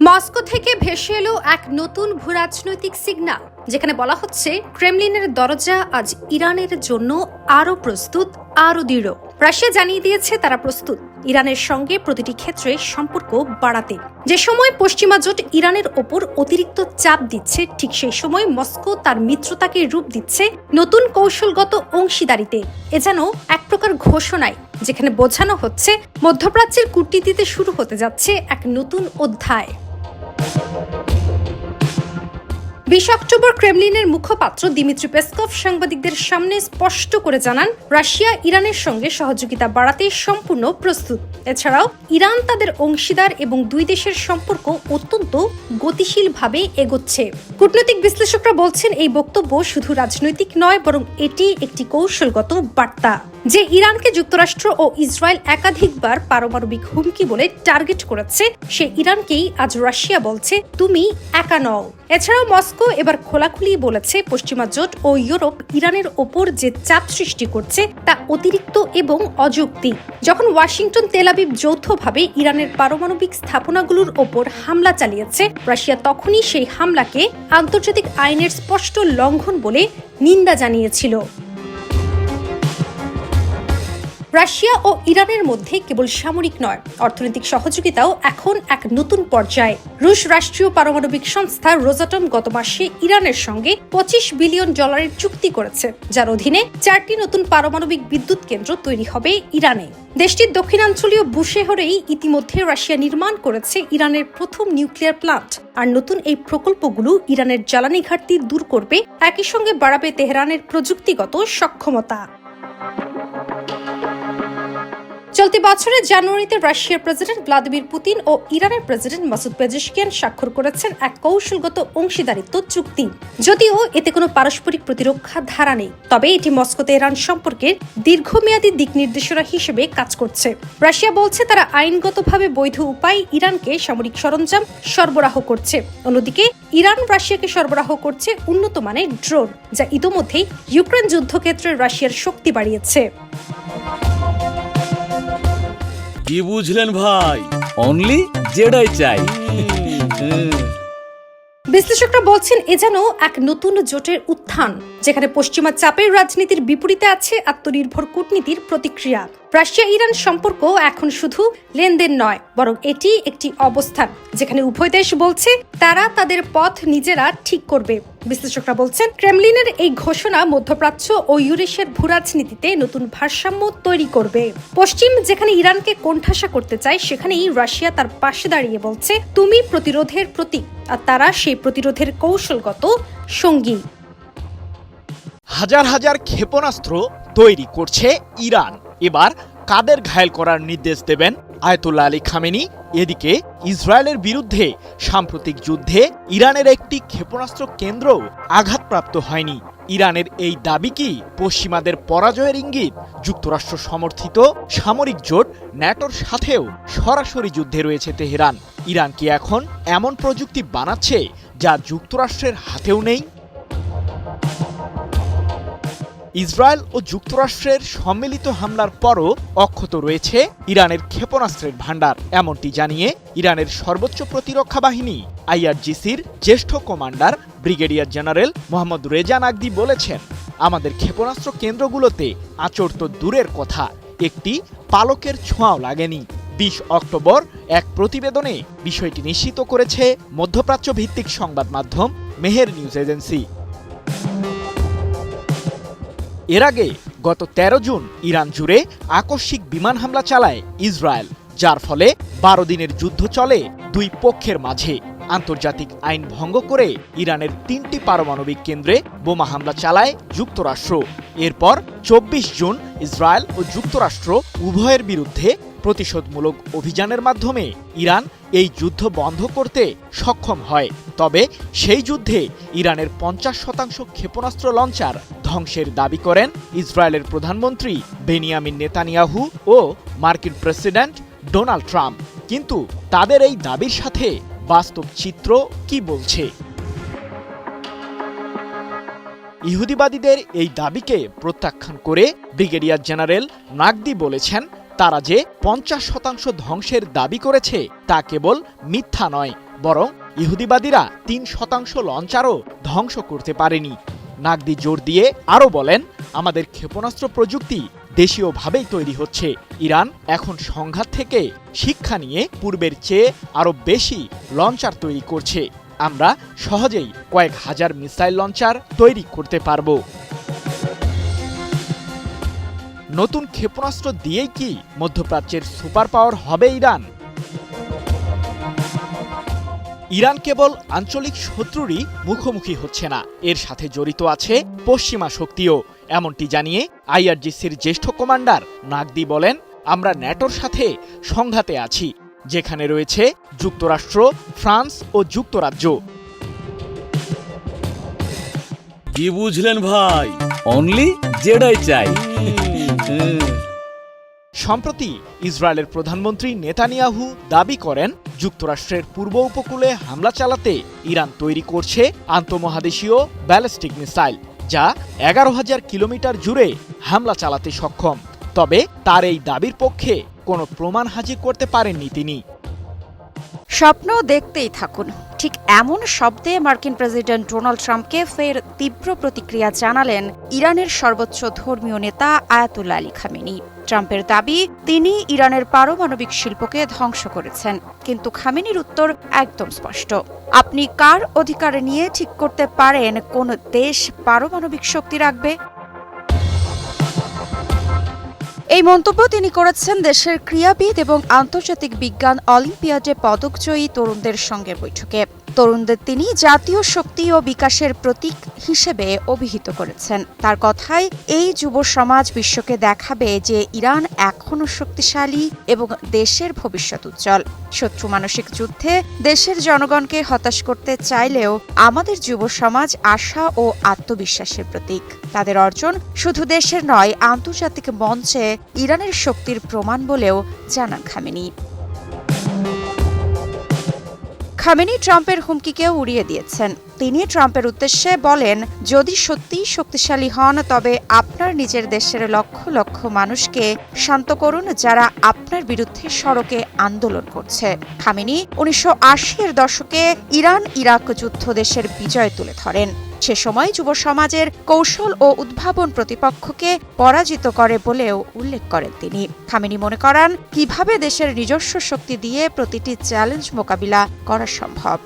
Moscow থেকে ভেসে এলো এক নতুন ভূরাজনৈতিক সিগন্যাল, যেখানে বলা হচ্ছে ক্রেমলিনের দরজা আজ ইরানের জন্য আরও প্রস্তুত, আরও দৃঢ়। রাশিয়া জানিয়ে দিয়েছে তারা প্রস্তুত ইরানের সঙ্গে প্রতিটি ক্ষেত্রে সম্পর্ক বাড়াতে। যে সময় পশ্চিমা জোট ইরানের ওপর অতিরিক্ত চাপ দিচ্ছে, ঠিক সেই সময় মস্কো তার মিত্রতাকে রূপ দিচ্ছে নতুন কৌশলগত অংশীদারিতে। এ যেন এক প্রকার ঘোষণায়, যেখানে বোঝানো হচ্ছে মধ্যপ্রাচ্যের কূটনীতিতে শুরু হতে যাচ্ছে এক নতুন অধ্যায়। 20 অক্টোবর ক্রেমলিনের মুখপাত্র দিমিত্রি পেসকভ সাংবাদিকদের সামনে স্পষ্ট করে জানান, রাশিয়া ইরানের সঙ্গে সহযোগিতা বাড়াতে সম্পূর্ণ প্রস্তুত। এছাড়াও ইরান তাদের অংশীদার এবং দুই দেশের সম্পর্ক অত্যন্ত গতিশীলভাবে এগোচ্ছে। কূটনৈতিক বিশ্লেষকরা বলছেন, এই বক্তব্য শুধু রাজনৈতিক নয়, বরং এটি একটি কৌশলগত বার্তা যে ইরানকে যুক্তরাষ্ট্র ও ইসরায়েল একাধিকবার পারমাণবিক হুমকি বলে টার্গেট করেছে, সে ইরানকেই আজ রাশিয়া বলছে তুমি একা নও। এছাড়াও মস্কো এবার খোলাখুলি বলেছে, পশ্চিমা জোট ও ইউরোপ ইরানের ওপর যে চাপ সৃষ্টি করছে তা অতিরিক্ত এবং অযৌক্তিক। যখন ওয়াশিংটন তেল আবিব যৌথভাবে ইরানের পারমাণবিক স্থাপনাগুলোর ওপর হামলা চালিয়েছে, রাশিয়া তখনই সেই হামলাকে আন্তর্জাতিক আইনের স্পষ্ট লঙ্ঘন বলে নিন্দা জানিয়েছিল। রাশিয়া ও ইরানের মধ্যে কেবল সামরিক নয়, অর্থনৈতিক সহযোগিতাও এখন এক নতুন পর্যায়ে। রুশ রাষ্ট্রীয় পারমাণবিক সংস্থা রোজাটম গত মাসে ইরানের সঙ্গে $25 বিলিয়ন চুক্তি করেছে, যার অধীনে 4টি নতুন পারমাণবিক বিদ্যুৎ কেন্দ্র তৈরি হবে ইরানে। দেশটির দক্ষিণাঞ্চলীয় বুশেহরেই ইতিমধ্যে রাশিয়া নির্মাণ করেছে ইরানের প্রথম নিউক্লিয়ার প্লান্ট। আর নতুন এই প্রকল্পগুলো ইরানের জ্বালানি ঘাটতি দূর করবে, একই সঙ্গে বাড়াবে তেহরানের প্রযুক্তিগত সক্ষমতা। চলতি বছরের জানুয়ারিতে রাশিয়ার প্রেসিডেন্ট ভ্লাদিমির পুতিন ও ইরানের প্রেসিডেন্ট মাসুদ পেজেশকিয়ান স্বাক্ষর করেছেন এক কৌশলগত অংশীদারিত্ব চুক্তি। যদিও এতে কোনো পারস্পরিক প্রতিরক্ষা ধারা নেই, তবে এটি মস্কোতে ইরান সম্পর্কের দীর্ঘমেয়াদী দিক নির্দেশনা হিসেবে কাজ করছে। রাশিয়া বলছে তারা আইনগতভাবে বৈধ উপায়ে ইরানকে সামরিক সরঞ্জাম সরবরাহ করছে। অন্যদিকে ইরান রাশিয়াকে সরবরাহ করছে উন্নত মানের ড্রোন, যা ইতোমধ্যেই ইউক্রেন যুদ্ধক্ষেত্রে রাশিয়ার শক্তি বাড়িয়েছে। কি বুঝলেন ভাই? অনলি যেটাই চাই। বিশ্লেষকরা বলছেন, এ যেন এক নতুন জোটের উত্থান, যেখানে পশ্চিমা চাপের রাজনীতির বিপরীতে আছে আত্মনির্ভর কূটনীতির প্রতিক্রিয়া। রাশিয়া ইরান সম্পর্ক এখন শুধু লেনদেন নয়, বরং এটি একটি অবস্থান, যেখানে উভয় দেশ বলছে তারা তাদের পথ নিজেরা ঠিক করবে। বিশ্লেষকরা বলছেন, ক্রেমলিনের এই ঘোষণা মধ্যপ্রাচ্য ও ইউরেশিয়ার ভূরাজনীতিতে নতুন ভারসাম্য তৈরি করবে। পশ্চিম যেখানে ইরানকে কোণঠাসা করতে চায়, সেখানেই রাশিয়া তার পাশে দাঁড়িয়ে বলছে তুমি প্রতিরোধের প্রতীক, আর তারা সেই প্রতিরোধের কৌশলগত সঙ্গী। হাজার হাজার ক্ষেপণাস্ত্র তৈরি করছে ইরান। এবার কাদের ঘায়েল করার নির্দেশ দেবেন আয়াতুল্লাহ আলী খামেনি? এদিকে ইসরায়েলের বিরুদ্ধে সাম্প্রতিক যুদ্ধে ইরানের একটি ক্ষেপণাস্ত্র কেন্দ্র আঘাতপ্রাপ্ত হয়নি। ইরানের এই দাবি কি পশ্চিমাদের পরাজয়ের ইঙ্গিত? যুক্তরাষ্ট্র সমর্থিত সামরিক জোট ন্যাটোর সাথেও সরাসরি যুদ্ধে রয়েছে তেহরান। ইরান কি এখন এমন প্রযুক্তি বানাচ্ছে যা যুক্তরাষ্ট্রের হাতেও নেই? ইসরায়েল ও যুক্তরাষ্ট্রের সম্মিলিত হামলার পরও অক্ষত রয়েছে ইরানের ক্ষেপণাস্ত্রের ভাণ্ডার, এমনটি জানিয়ে ইরানের সর্বোচ্চ প্রতিরক্ষা বাহিনী IRGCর জ্যেষ্ঠ commander brigadier general Mohammad Reza নাগদি বলেছেন, আমাদের ক্ষেপণাস্ত্র কেন্দ্রগুলোতে আঁচড় তো দূরের কথা, একটি পালকের ছোঁয়াও লাগেনি। 20 অক্টোবর এক প্রতিবেদনে বিষয়টি নিশ্চিত করেছে মধ্যপ্রাচ্য ভিত্তিক সংবাদ মাধ্যম মেহের নিউজ এজেন্সি। এর আগে গত 13 জুন ইরান জুড়ে আকস্মিক বিমান হামলা চালায় ইসরায়েল, যার ফলে 12 দিনের যুদ্ধ চলে দুই পক্ষের মাঝে। আন্তর্জাতিক আইন ভঙ্গ করে ইরানের 3টি পারমাণবিক কেন্দ্রে বোমা হামলা চালায় যুক্তরাষ্ট্র। এরপর 24 জুন ইসরায়েল ও যুক্তরাষ্ট্র উভয়ের বিরুদ্ধে প্রতিশোধমূলক অভিযানের মাধ্যমে ইরান এই যুদ্ধ বন্ধ করতে সক্ষম হয়। তবে সেই যুদ্ধে ইরানের 50% ক্ষেপণাস্ত্র লঞ্চার ধ্বংসের দাবি করেন ইসরায়েলের প্রধানমন্ত্রী বেনিয়ামিন নেতানিয়াহু ও মার্কিন প্রেসিডেন্ট ডোনাল্ড ট্রাম্প। কিন্তু তাদের এই দাবির সাথে বাস্তব চিত্র কি বলছে? ইহুদিবাদীদের এই দাবিকে প্রত্যাখ্যান করে ব্রিগেডিয়ার জেনারেল নাগদি বলেছেন, তারা যে 50% ধ্বংসের দাবি করেছে তা কেবল মিথ্যা নয়, বরং ইহুদিবাদীরা ৩% লঞ্চারও ধ্বংস করতে পারেনি। নাকদি জোর দিয়ে আরও বলেন, আমাদের ক্ষেপণাস্ত্র প্রযুক্তি দেশীয়ভাবেই তৈরি হচ্ছে। ইরান এখন সংঘাত থেকে শিক্ষা নিয়ে পূর্বের চেয়ে আরও বেশি লঞ্চার তৈরি করছে। আমরা সহজেই কয়েক হাজার মিসাইল লঞ্চার তৈরি করতে পারব। নতুন ক্ষেপণাস্ত্র দিয়েই কি মধ্যপ্রাচ্যের সুপার পাওয়ার হবে ইরান? ইরান কেবল আঞ্চলিক শত্রুরই মুখোমুখি হচ্ছে না, এর সাথে জড়িত আছে পশ্চিমা শক্তিও। এমনটি জানিয়ে আইআরজিসির জ্যেষ্ঠ কমান্ডার নাকদি বলেন, আমরা ন্যাটোর সাথে সংঘাতে আছি, যেখানে রয়েছে যুক্তরাষ্ট্র, ফ্রান্স ও যুক্তরাজ্য। কি বুঝলেন ভাই? অনলি যেটাই চাই। সম্প্রতি ইসরায়েলের প্রধানমন্ত্রী নেতানিয়াহু দাবি করেন, যুক্তরাষ্ট্রের পূর্ব উপকূলে হামলা চালাতে ইরান তৈরি করছে আন্তঃমহাদেশীয় ব্যালিস্টিক মিসাইল, যা 11,000 কিলোমিটার জুড়ে হামলা চালাতে সক্ষম। তবে তার এই দাবির পক্ষে কোনো প্রমাণ হাজির করতে পারেননি তিনি। স্বপ্ন দেখতেই থাকুন, ঠিক এমন শব্দে মার্কিন প্রেসিডেন্ট ডোনাল্ড ট্রাম্পকে ফের তীব্র প্রতিক্রিয়া জানালেন ইরানের সর্বোচ্চ ধর্মীয় নেতা আয়াতুল্লাহ আলী খামেনি। ট্রাম্পের দাবি, তিনি ইরানের পারমাণবিক শিল্পকে ধ্বংস করেছেন। কিন্তু খামেনির উত্তর একদম স্পষ্ট, আপনি কার অধিকারে নিয়ে ঠিক করতে পারেন কোন দেশ পারমাণবিক শক্তি রাখবে? এই মন্তব্য তিনি করেছেন দেশের ক্রীড়াবিদ এবং আন্তর্জাতিক বিজ্ঞান অলিম্পিয়াডে পদকজয়ী তরুণদের সঙ্গে বৈঠকে। তরুণদের তিনি জাতীয় শক্তি ও বিকাশের প্রতীক হিসেবে অভিহিত করেছেন। তার কথায়, এই যুব সমাজ বিশ্বকে দেখাবে যে ইরান এখনও শক্তিশালী এবং দেশের ভবিষ্যৎ উজ্জ্বল। শত্রু মানসিক যুদ্ধে দেশের জনগণকে হতাশ করতে চাইলেও আমাদের যুব সমাজ আশা ও আত্মবিশ্বাসের প্রতীক। তাদের অর্জন শুধু দেশের নয়, আন্তর্জাতিক মঞ্চে ইরানের শক্তির প্রমাণ বলেও জানান খামেনি। খামেনি ট্রাম্পের হুমকিকেও উড়িয়ে দিয়েছেন। তিনি ট্রাম্পের উদ্দেশ্যে বলেন, যদি সত্যিই শক্তিশালী হন তবে আপনার নিজের দেশের লক্ষ লক্ষ মানুষকে শান্ত করুন যারা আপনার বিরুদ্ধে সড়কে আন্দোলন করছে। খামেনি 1980-এর দশকে ইরান ইরাক যুদ্ধ দেশের বিজয় তুলে ধরেন। সে সময় যুব সমাজের কৌশল ও উদ্ভাবন প্রতিপক্ষকে পরাজিত করে বলেও উল্লেখ করেন তিনি। খামেনি মনে করান, কিভাবে দেশের নিজস্ব শক্তি দিয়ে প্রতিটি চ্যালেঞ্জ মোকাবিলা করা সম্ভব।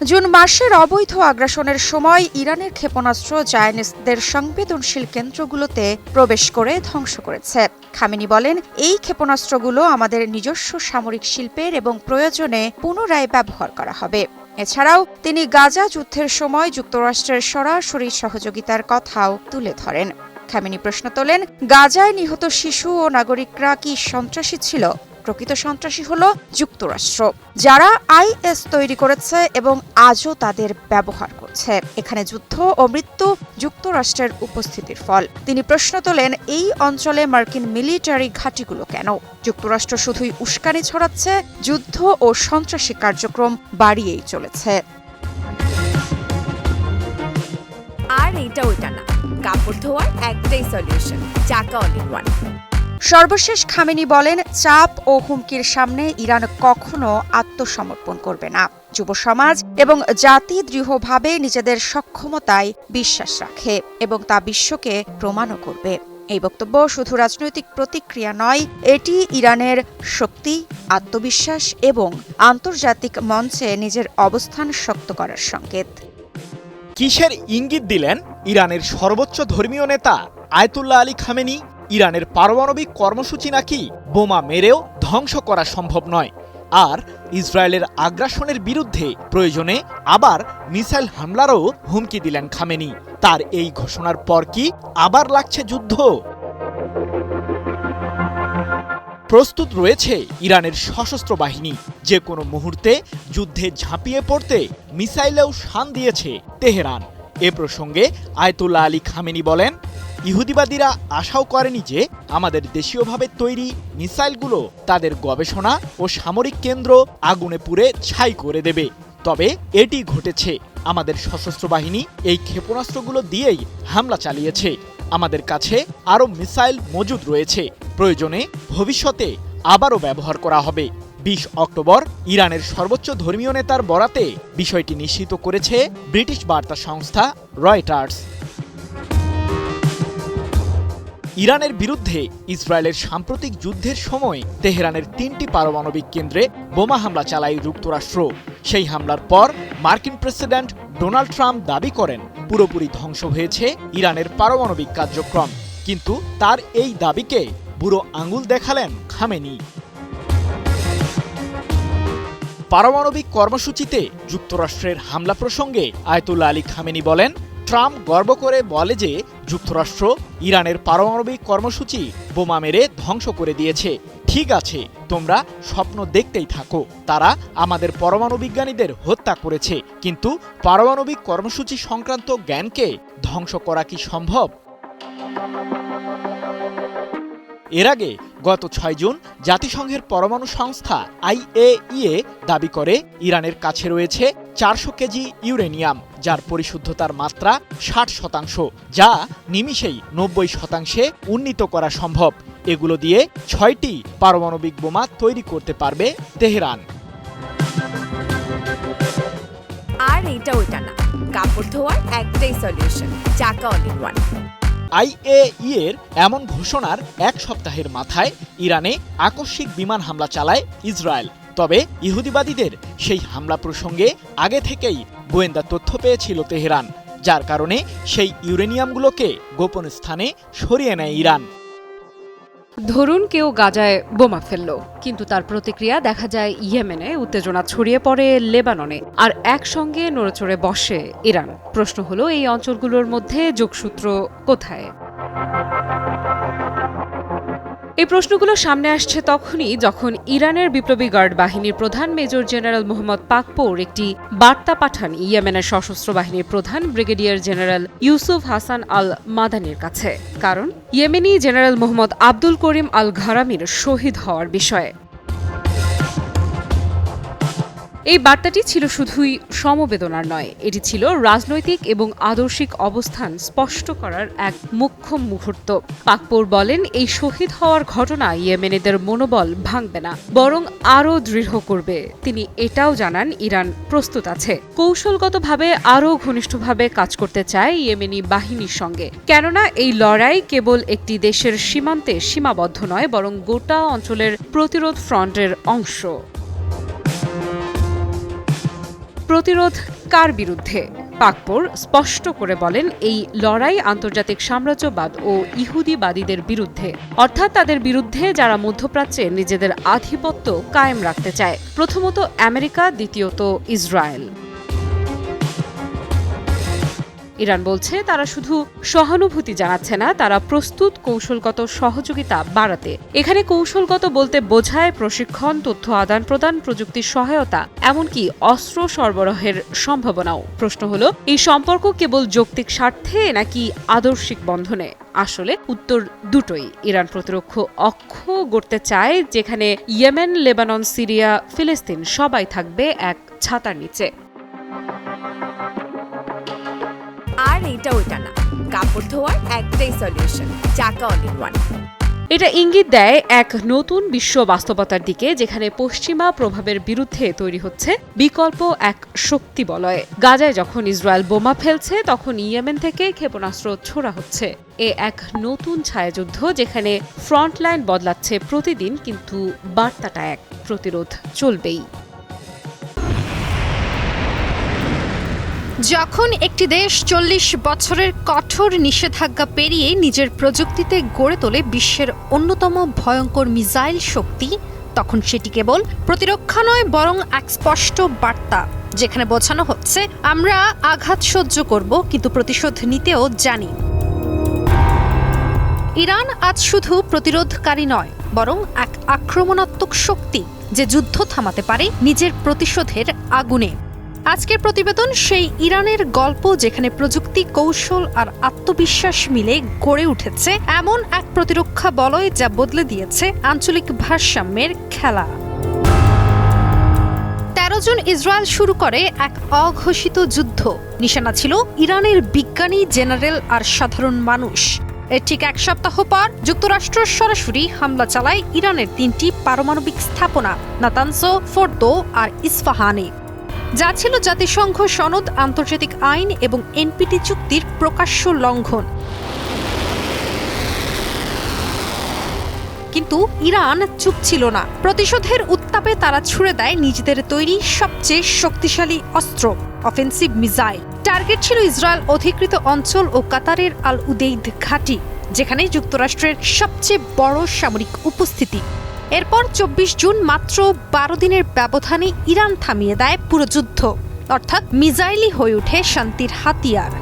জুন মাসের অবৈধ আগ্রাসনের সময় ইরানের ক্ষেপণাস্ত্র জায়নিস্টদের সংবেদনশীল কেন্দ্রগুলোতে প্রবেশ করে ধ্বংস করেছে। খামেনি বলেন, এই ক্ষেপণাস্ত্রগুলো আমাদের নিজস্ব সামরিক শিল্পের এবং প্রয়োজনে পুনরায় ব্যবহার করা হবে। এছাড়াও তিনি গাজা যুদ্ধের সময় যুক্তরাষ্ট্রের সরাসরি সহযোগিতার কথাও তুলে ধরেন। খামেনি প্রশ্ন তোলেন, গাজায় নিহত শিশু ও নাগরিকরা কি সন্ত্রাসী ছিল? প্রকৃত সন্ত্রাসী হল যুক্তরাষ্ট্র, যারা আইএস তৈরি করেছে এবং আজও তাদের ব্যবহার করছে। এখানে যুদ্ধ ও মৃত্যু যুক্তরাষ্ট্রের উপস্থিতির ফল। তিনি প্রশ্ন তোলেন, এই অঞ্চলে মার্কিন মিলিটারি ঘাঁটিগুলো কেন? যুক্তরাষ্ট্র শুধুই উস্কানি ছড়াচ্ছে, যুদ্ধ ও সন্ত্রাসী কার্যক্রম বাড়িয়েই চলেছে। আর এটা ওইটা না, কাপড় ধোয়ার একটাই সলিউশন, চাকা অল ইন ওয়ান। সর্বশেষ খামেনি বলেন, চাপ ও হুমকির সামনে ইরান কখনো আত্মসমর্পণ করবে না। যুব সমাজ এবং জাতি দৃঢ়ভাবে নিজেদের সক্ষমতায় বিশ্বাস রাখে এবং তা বিশ্বকে প্রমাণও করবে। এই বক্তব্য শুধু রাজনৈতিক প্রতিক্রিয়া নয়, এটি ইরানের শক্তি, আত্মবিশ্বাস এবং আন্তর্জাতিক মঞ্চে নিজের অবস্থান শক্ত করার সংকেত। কিসের ইঙ্গিত দিলেন ইরানের সর্বোচ্চ ধর্মীয় নেতা আয়াতুল্লাহ আলী খামেনি? ইরানের পারমাণবিক কর্মসূচি নাকি বোমা মেরেও ধ্বংস করা সম্ভব নয়, আর ইসরায়েলের আগ্রাসনের বিরুদ্ধে প্রয়োজনে আবার মিসাইল হামলারও হুমকি দিলেন খামেনি। তার এই ঘোষণার পর কি আবার লাগছে যুদ্ধ? প্রস্তুত রয়েছে ইরানের সশস্ত্র বাহিনী, যে কোনো মুহূর্তে যুদ্ধে ঝাঁপিয়ে পড়তে মিসাইলেও শান দিয়েছে তেহরান। এ প্রসঙ্গে আয়াতুল্লাহ আলী খামেনি বলেন, ইহুদিবাদীরা আশাও করেনি যে আমাদের দেশীয়ভাবে তৈরি মিসাইলগুলো তাদের গবেষণা ও সামরিক কেন্দ্র আগুনে পুড়ে ছাই করে দেবে। তবে এটি ঘটেছে। আমাদের সশস্ত্র বাহিনী এই ক্ষেপণাস্ত্রগুলো দিয়েই হামলা চালিয়েছে। আমাদের কাছে আরও মিসাইল মজুদ রয়েছে, প্রয়োজনে ভবিষ্যতে আবারও ব্যবহার করা হবে। 20 অক্টোবর ইরানের সর্বোচ্চ ধর্মীয় নেতার বরাতে বিষয়টি নিশ্চিত করেছে ব্রিটিশ বার্তা সংস্থা রয়টার্স। ইরানের বিরুদ্ধে ইসরায়েলের সাম্প্রতিক যুদ্ধের সময় তেহরানের 3টি পারমাণবিক কেন্দ্রে বোমা হামলা চালায় যুক্তরাষ্ট্র। সেই হামলার পর মার্কিন প্রেসিডেন্ট ডোনাল্ড ট্রাম্প দাবি করেন পুরোপুরি ধ্বংস হয়েছে ইরানের পারমাণবিক কার্যক্রম, কিন্তু তার এই দাবিকে বুড়ো আঙুল দেখালেন খামেনি। পারমাণবিক কর্মসূচিতে যুক্তরাষ্ট্রের হামলা প্রসঙ্গে আয়াতুল্লাহ আলী খামেনি বলেন, ট্রাম্প গর্ব করে বলে যে যুক্তরাষ্ট্র ইরানের পারমাণবিক কর্মসূচি বোমা মেরে ধ্বংস করে দিয়েছে। ঠিক আছে, তোমরা স্বপ্ন দেখতেই থাকো, তারা আমাদের পরমাণু বিজ্ঞানীদের হত্যা করেছে, কিন্তু পারমাণবিক কর্মসূচি সংক্রান্ত জ্ঞানকে ধ্বংস করা কি সম্ভব? এর আগে গত 6 জুন জাতিসংঘের পরমাণু সংস্থা IAEA দাবি করে ইরানের কাছে রয়েছে 400 কেজি ইউরেনিয়াম, যার পরিশুদ্ধতার মাত্রা 60%, যা নিমিষেই 90% উন্নীত করা সম্ভব। এগুলো দিয়ে 6টি পারমাণবিক বোমা তৈরি করতে পারবে তেহরান। আর এটা ওইটা না, কাপড় ধোয়ার একটাই সলিউশন, চাকা অল ইন ওয়ান। IAEA এর এমন ঘোষণার 1 সপ্তাহের মাথায় ইরানে আকস্মিক বিমান হামলা চালায় ইসরায়েল। তবে ইহুদিবাদীদের সেই হামলা প্রসঙ্গে আগে থেকেই গোয়েন্দা তথ্য পেয়েছিল তেহরান, যার কারণে সেই ইউরেনিয়ামগুলোকে গোপন স্থানে সরিয়ে নেয় ইরান। ধরুন কেউ গাজায় বোমা ফেলল, কিন্তু তার প্রতিক্রিয়া দেখা যায় ইয়েমেনে, উত্তেজনা ছড়িয়ে পড়ে লেবাননে, আর একসঙ্গে নড়েচড়ে বসে ইরান। প্রশ্ন হলো, এই অঞ্চলগুলোর মধ্যে যোগসূত্র কোথায়? এই প্রশ্নগুলো সামনে আসছে তখনই যখন ইরানের বিপ্লবী গার্ড বাহিনীর প্রধান মেজর জেনারেল মোহাম্মদ পাকপোর একটি বার্তা পাঠান ইয়েমেনের সশস্ত্র বাহিনীর প্রধান ব্রিগেডিয়ার জেনারেল ইউসুফ হাসান আল মাদানির কাছে, কারণ ইয়েমেনি জেনারেল মোহাম্মদ আব্দুল করিম আল ঘারামির শহীদ হওয়ার বিষয়ে। এই বার্তাটি ছিল শুধুই সমবেদনার নয়, এটি ছিল রাজনৈতিক এবং আদর্শিক অবস্থান স্পষ্ট করার এক মুখ্য মুহূর্ত। পাকপোর বলেন, এই শহীদ হওয়ার ঘটনা ইয়েমেনিদের মনোবল ভাঙবে না, বরং আরও দৃঢ় করবে। তিনি এটাও জানান, ইরান প্রস্তুত আছে, কৌশলগতভাবে আরও ঘনিষ্ঠভাবে কাজ করতে চায় ইয়েমেনি বাহিনীর সঙ্গে, কেননা এই লড়াই কেবল একটি দেশের সীমান্তে সীমাবদ্ধ নয়, বরং গোটা অঞ্চলের প্রতিরোধ ফ্রন্টের অংশ। প্রতিরোধ কার বিরুদ্ধে? পাকপোর স্পষ্ট করে বলেন, এই লড়াই আন্তর্জাতিক সাম্রাজ্যবাদ ও ইহুদিবাদীদের বিরুদ্ধে, অর্থাৎ তাদের বিরুদ্ধে যারা মধ্যপ্রাচ্যে নিজেদের আধিপত্য কায়েম রাখতে চায়। প্রথমত আমেরিকা, দ্বিতীয়ত ইসরায়েল। ইরান বলছে তারা শুধু সহানুভূতি জানাচ্ছে না, তারা প্রস্তুত কৌশলগত সহযোগিতা বাড়াতে। এখানে কৌশলগত বলতে বোঝায় প্রশিক্ষণ, তথ্য আদান প্রদান, প্রযুক্তির সহায়তা, এমনকি অস্ত্র সরবরাহের সম্ভাবনাও। প্রশ্ন হলো, এই সম্পর্ক কেবল যৌক্তিক স্বার্থে নাকি আদর্শিক বন্ধনে? আসলে উত্তর দুটোই। ইরান প্রতিরক্ষা অক্ষ গড়তে চায় যেখানে ইয়েমেন, লেবানন, সিরিয়া, ফিলিস্তিন সবাই থাকবে এক ছাতার নিচে। আর এটা ওইটা না, কাপড় ধোয়ার একটাই সলিউশন, চাকা অল ইন ওয়ান। এটা ইঙ্গিত দেয় এক নতুন বিশ্ব বাস্তবতার দিকে, যেখানে পশ্চিমা প্রভাবের বিরুদ্ধে তৈরি হচ্ছে বিকল্প এক শক্তি বলয়। গাজায় যখন ইসরায়েল বোমা ফেলছে, তখন ইয়েমেন থেকে ক্ষেপণাস্ত্র ছোড়া হচ্ছে। এ এক নতুন ছায়াযুদ্ধ, যেখানে ফ্রন্টলাইন বদলাচ্ছে প্রতিদিন, কিন্তু বার্তাটা এক, প্রতিরোধ চলবেই। যখন একটি দেশ 40 বছরের কঠোর নিষেধাজ্ঞা পেরিয়ে নিজের প্রযুক্তিতে গড়ে তোলে বিশ্বের অন্যতম ভয়ঙ্কর মিসাইল শক্তি, তখন সেটি কেবল প্রতিরক্ষা নয়, বরং এক স্পষ্ট বার্তা, যেখানে বোঝানো হচ্ছে আমরা আঘাত সহ্য করব, কিন্তু প্রতিশোধ নিতেও জানি। ইরান আজ শুধু প্রতিরোধকারী নয়, বরং এক আক্রমণাত্মক শক্তি, যে যুদ্ধ থামাতে পারে নিজের প্রতিশোধের আগুনে। আজকের প্রতিবেদন সেই ইরানের গল্প, যেখানে প্রযুক্তি, কৌশল আর আত্মবিশ্বাস মিলে গড়ে উঠেছে এমন এক প্রতিরক্ষা বলয়, যা বদলে দিয়েছে আঞ্চলিক ভারসাম্যের খেলা। 13 জুন ইসরায়েল শুরু করে এক অঘোষিত যুদ্ধ। নিশানা ছিল ইরানের বিজ্ঞানী, জেনারেল আর সাধারণ মানুষ। এর ঠিক এক সপ্তাহ পর যুক্তরাষ্ট্র সরাসরি হামলা চালায় ইরানের 3টি পারমাণবিক স্থাপনা নাতানজ, ফোর্দো আর ইস্পাহানে, যা ছিল জাতিসংঘ সনদ, আন্তর্জাতিক আইন এবং এনপিটি চুক্তির প্রকাশ্য লঙ্ঘন। কিন্তু ইরান চুপ ছিল না। প্রতিশোধের উত্তাপে তারা ছুড়ে দেয় নিজেদের তৈরি সবচেয়ে শক্তিশালী অস্ত্র, অফেন্সিভ মিসাইল। টার্গেট ছিল ইসরায়েল অধিকৃত অঞ্চল ও কাতারের আল উদেইদ ঘাঁটি, যেখানে যুক্তরাষ্ট্রের সবচেয়ে বড় সামরিক উপস্থিতি। এরপর 24 জুন মাত্র 12 দিনের ব্যবধানে ইরান থামিয়ে দেয় পুরো যুদ্ধ, অর্থাৎ মিসাইলই হয়ে ওঠে শান্তির হাতিয়ার।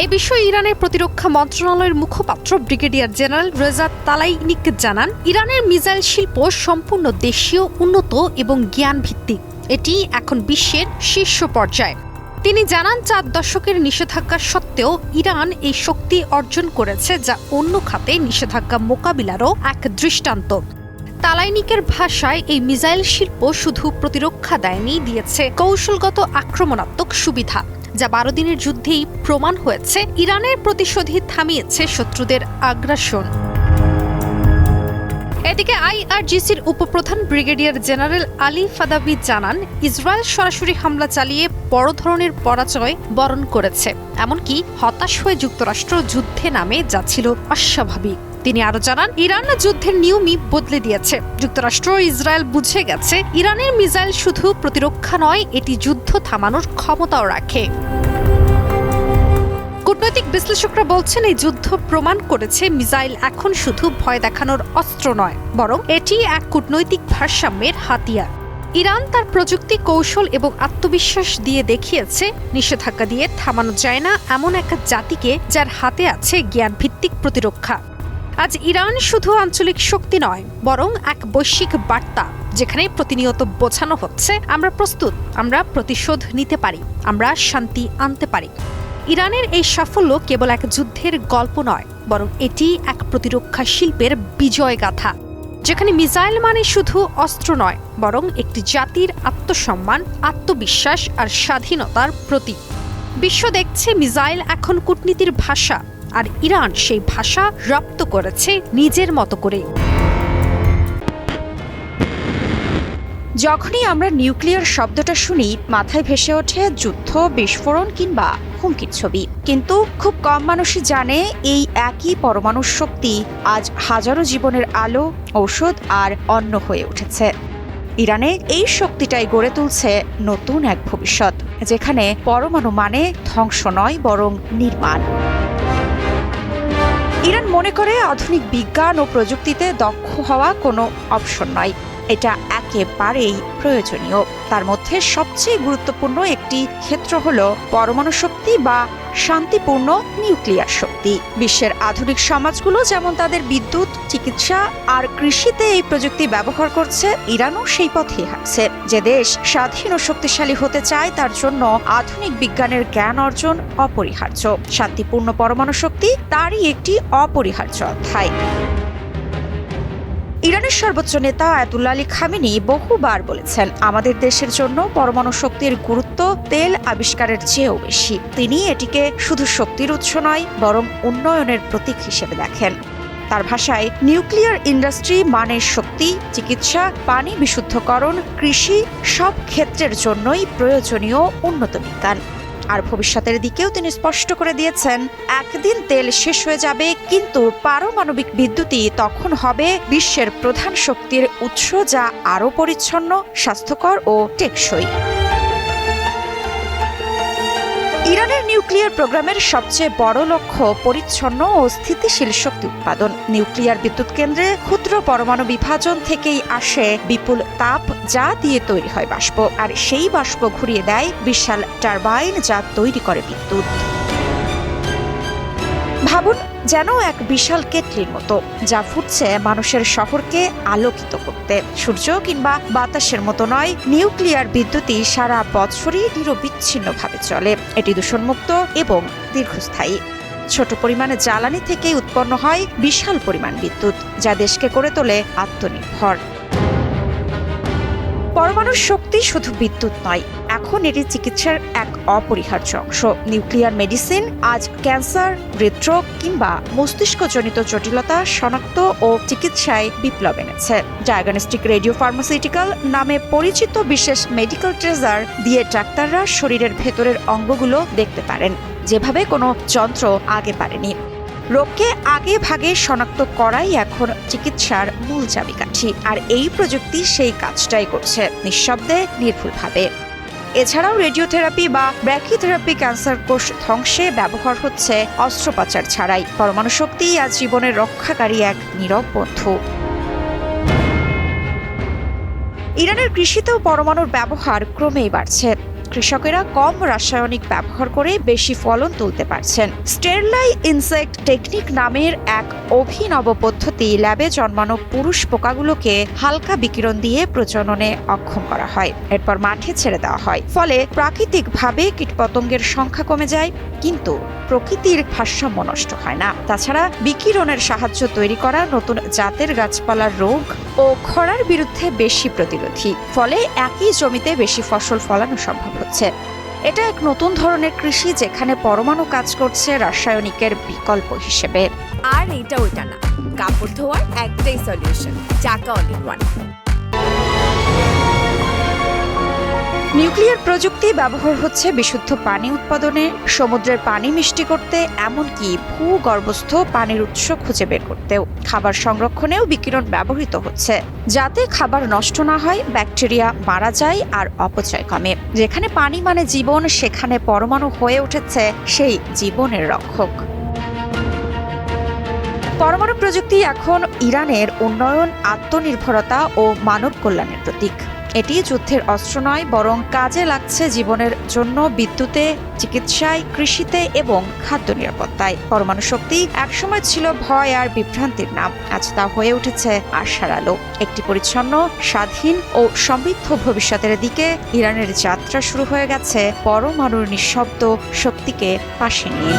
এ বিষয়ে ইরানের প্রতিরক্ষা মন্ত্রণালয়ের মুখপাত্র ব্রিগেডিয়ার জেনারেল রেজা তালাইনিক জানান, ইরানের মিসাইল শিল্প সম্পূর্ণ দেশীয়, উন্নত এবং জ্ঞান ভিত্তিক। এটি এখন বিশ্বের শীর্ষ পর্যায়ে। তিনি জানান, 4 দশকের নিষেধাজ্ঞা সত্ত্বেও ইরান এই শক্তি অর্জন করেছে, যা অন্য খাতে নিষেধাজ্ঞা মোকাবিলারও এক দৃষ্টান্ত। তালাইনিকের ভাষায়, এই মিসাইল শিল্প শুধু প্রতিরক্ষা দেয়নি, দিয়েছে কৌশলগত আক্রমণাত্মক সুবিধা, যা 12 দিনের যুদ্ধেই প্রমাণ হয়েছে ইরানের প্রতিশোধই থামিয়েছে শত্রুদের আগ্রাসন। এদিকে আইআরজিসির উপপ্রধান ব্রিগেডিয়ার জেনারেল আলী ফাদাবি জানান, ইসরায়েল সরাসরি হামলা চালিয়ে বড় ধরনের পরাজয় বরণ করেছে, এমনকি হতাশ হয়ে যুক্তরাষ্ট্র যুদ্ধে নামে, যা ছিল অস্বাভাবিক। তিনি আরো জানান, ইরান যুদ্ধের নিয়মই বদলে দিয়েছে। যুক্তরাষ্ট্র ইসরায়েল বুঝে গেছে ইরানের মিসাইল শুধু প্রতিরক্ষা নয়, এটি যুদ্ধ থামানোর ক্ষমতাও রাখে। কূটনৈতিক বিশ্লেষকরা বলছেন, এই যুদ্ধ প্রমাণ করেছে মিসাইল এখন শুধু ভয় দেখানোর অস্ত্র নয়, বরং এটি এক কূটনৈতিক ভারসাম্যের হাতিয়ার। ইরান তার প্রযুক্তি, কৌশল এবং আত্মবিশ্বাস দিয়ে দেখিয়েছে, নিষেধাজ্ঞা দিয়ে থামানো যায় না এমন এক জাতিকে যার হাতে আছে জ্ঞানভিত্তিক প্রতিরক্ষা। আজ ইরান শুধু আঞ্চলিক শক্তি নয়, বরং এক বৈশ্বিক বার্তা, যেখানে প্রতিনিয়ত বোঝানো হচ্ছে, আমরা প্রস্তুত, আমরা প্রতিশোধ নিতে পারি, আমরা শান্তি আনতে পারি। ইরানের এই সাফল্য কেবল এক যুদ্ধের গল্প নয়, বরং এটি এক প্রতিরক্ষা শিল্পের বিজয় গাথা, যেখানে মিসাইল মানে শুধু অস্ত্র নয়, বরং একটি জাতির আত্মসম্মান, আত্মবিশ্বাস আর স্বাধীনতার প্রতীক। বিশ্ব দেখছে মিসাইল এখন কূটনীতির ভাষা, আর ইরান সেই ভাষা রপ্ত করেছে নিজের মতো করে। যখনই আমরা নিউক্লিয়ার শব্দটা শুনি, মাথায় ভেসে ওঠে যুদ্ধ, বিস্ফোরণ কিংবা হুমকির ছবি। কিন্তু খুব কম মানুষই জানে, এই একই পরমাণু শক্তি আজ হাজারো জীবনের আলো, ঔষধ আর অন্ন হয়ে উঠেছে। ইরানে এই শক্তিটাই গড়ে তুলছে নতুন এক ভবিষ্যৎ, যেখানে পরমাণু মানে ধ্বংস নয়, বরং নির্মাণ। ইরান মনে করে আধুনিক বিজ্ঞান ও প্রযুক্তিতে দক্ষ হওয়া কোনো অপশন নয়, এটা একেবারেই প্রয়োজনীয়। তার মধ্যে সবচেয়ে গুরুত্বপূর্ণ একটি ক্ষেত্র হলো পরমাণু শক্তি বা শান্তিপূর্ণ নিউক্লিয়ার শক্তি। বিশ্বের আধুনিক সমাজগুলো যেমন তাদের বিদ্যুৎ, চিকিৎসা আর কৃষিতে এই প্রযুক্তি ব্যবহার করছে, ইরানও সেই পথেই হাঁটছে। যে দেশ স্বাধীন ও শক্তিশালী হতে চায়, তার জন্য আধুনিক বিজ্ঞানের জ্ঞান অর্জন অপরিহার্য। শান্তিপূর্ণ পরমাণু শক্তি তারই একটি অপরিহার্য অধ্যায়। ইরানের সর্বোচ্চ নেতা আয়াতুল্লাহ আলী খামেনি বহুবার বলেছেন, আমাদের দেশের জন্য পরমাণু শক্তির গুরুত্ব তেল আবিষ্কারের চেয়েও বেশি। তিনি এটিকে শুধু শক্তির উৎস নয়, বরং উন্নয়নের প্রতীক হিসেবে দেখেন। তার ভাষায়, নিউক্লিয়ার ইন্ডাস্ট্রি মানে শক্তি, চিকিৎসা, পানি বিশুদ্ধকরণ, কৃষি সব ক্ষেত্রের জন্যই প্রয়োজনীয় উন্নত বিজ্ঞান। আর ভবিষ্যতের দিকেও তিনি স্পষ্ট করে দিয়েছেন, একদিন তেল শেষ হয়ে যাবে, কিন্তু পারমাণবিক বিদ্যুৎই তখন হবে বিশ্বের প্রধান শক্তির উৎস, যা আরও পরিচ্ছন্ন, স্বাস্থ্যকর ও টেকসই। ইরানের নিউক্লিয়ার প্রোগ্রামের সবচেয়ে বড় লক্ষ্য পরিচ্ছন্ন ও স্থিতিশীল শক্তি উৎপাদন। নিউক্লিয়ার বিদ্যুৎ কেন্দ্রে ক্ষুদ্র পরমাণু বিভাজন থেকেই আসে বিপুল তাপ, যা দিয়ে তৈরি হয় বাষ্প, আর সেই বাষ্প ঘুরিয়ে দেয় বিশাল টারবাইন, যা তৈরি করে বিদ্যুৎ। ভাবুন, যেন এক বিশাল কেটলির মতো, যা ফুটছে মানুষের শহরকে আলোকিত করতে। সূর্য কিংবা বাতাসের মতো নয়, নিউক্লিয়ার বিদ্যুৎই সারা বছরই নিরবিচ্ছিন্নভাবে চলে। এটি দূষণমুক্ত এবং দীর্ঘস্থায়ী। ছোট পরিমাণে জ্বালানি থেকে উৎপন্ন হয় বিশাল পরিমাণ বিদ্যুৎ, যা দেশকে করে তোলে আত্মনির্ভর। পরমাণু শক্তি শুধু বিদ্যুৎ নয়, এখন এখন এটি চিকিৎসার এক অপরিহার্য অংশ। নিউক্লিয়ার মেডিসিন আজ ক্যান্সার, হৃদরোগ কিংবা মস্তিষ্কজনিত জটিলতা শনাক্ত ও চিকিৎসায় বিপ্লব এনেছে। ডায়াগনস্টিক রেডিও ফার্মাসিউটিক্যাল নামে পরিচিত বিশেষ মেডিকেল ট্রেজার দিয়ে ডাক্তাররা শরীরের ভেতরের অঙ্গগুলো দেখতে পারেন, যেভাবে কোনো যন্ত্র আগে পারেনি। রোগকে আগে ভাগে শনাক্ত করাই এখন চিকিৎসার মূল চাবিকাঠি, আর এই প্রযুক্তি সেই কাজটাই করছে নিঃশব্দে, নির্ভুলভাবে। এছাড়াও রেডিওথেরাপি বা ব্র্যাকিথেরাপি ক্যান্সার কোষ ধ্বংসে ব্যবহার হচ্ছে অস্ত্রোপচার ছাড়াই। পরমাণু শক্তি আজ জীবনের রক্ষাকারী এক নীরব বন্ধু। ইরানের কৃষিতেও পরমাণুর ব্যবহার ক্রমেই বাড়ছে। কৃষকেরা কম রাসায়নিক ব্যবহার করে বেশি ফলন তুলতে পারছেন। স্টেরলাই ইনসেক্ট টেকনিক নামের এক অভিনব পদ্ধতি ল্যাবে জন্মানো পুরুষ পোকাগুলোকে হালকা বিকিরণ দিয়ে প্রজননে অক্ষম করা হয়, এরপর মাঠে ছেড়ে দেওয়া হয়। ফলে প্রাকৃতিকভাবে কীটপতঙ্গের সংখ্যা কমে যায়, কিন্তু প্রকৃতির ভারসাম্য নষ্ট হয় না। তাছাড়া বিকিরণের সাহায্য তৈরি করা নতুন জাতের গাছপালার রোগ ও খরার বিরুদ্ধে বেশি প্রতিরোধী, ফলে একই জমিতে বেশি ফসল ফলানো সম্ভব হচ্ছে। এটা এক নতুন ধরনের কৃষি, যেখানে পরমাণু কাজ করছে রাসায়নিকের বিকল্প হিসেবে। আর এটা ওইটা না, কাপড় ধোয়ার একটাই সলিউশন, চাকা অল ইন ওয়ান। নিউক্লিয়ার প্রযুক্তি ব্যবহার হচ্ছে বিশুদ্ধ পানি উৎপাদনে, সমুদ্রের পানি মিষ্টি করতে, এমনকি ভূগর্ভস্থ পানির উৎস খুঁজে বের করতেও। খাবার সংরক্ষণেও বিকিরণ ব্যবহৃত হচ্ছে, যাতে খাবার নষ্ট না হয়, ব্যাকটেরিয়া মারা যায় আর অপচয় কমে। যেখানে পানি মানে জীবন, সেখানে পরমাণু হয়ে উঠেছে সেই জীবনের রক্ষক। পরমাণু প্রযুক্তি এখন ইরানের উন্নয়ন, আত্মনির্ভরতা ও মানব কল্যাণের প্রতীক। এটি যুদ্ধের অস্ত্র নয়, বরং কাজে লাগছে জীবনের জন্য বিদ্যুতে, চিকিৎসায়, কৃষিতে এবং খাদ্য নিরাপত্তায়। পরমাণু শক্তি একসময় ছিল ভয় আর বিভ্রান্তির নাম, আজ তা হয়ে উঠেছে আশার আলো। একটি পরিচ্ছন্ন, স্বাধীন ও সমৃদ্ধ ভবিষ্যতের দিকে ইরানের যাত্রা শুরু হয়ে গেছে পরমাণুর নিঃশব্দ শক্তিকে পাশে নিয়ে।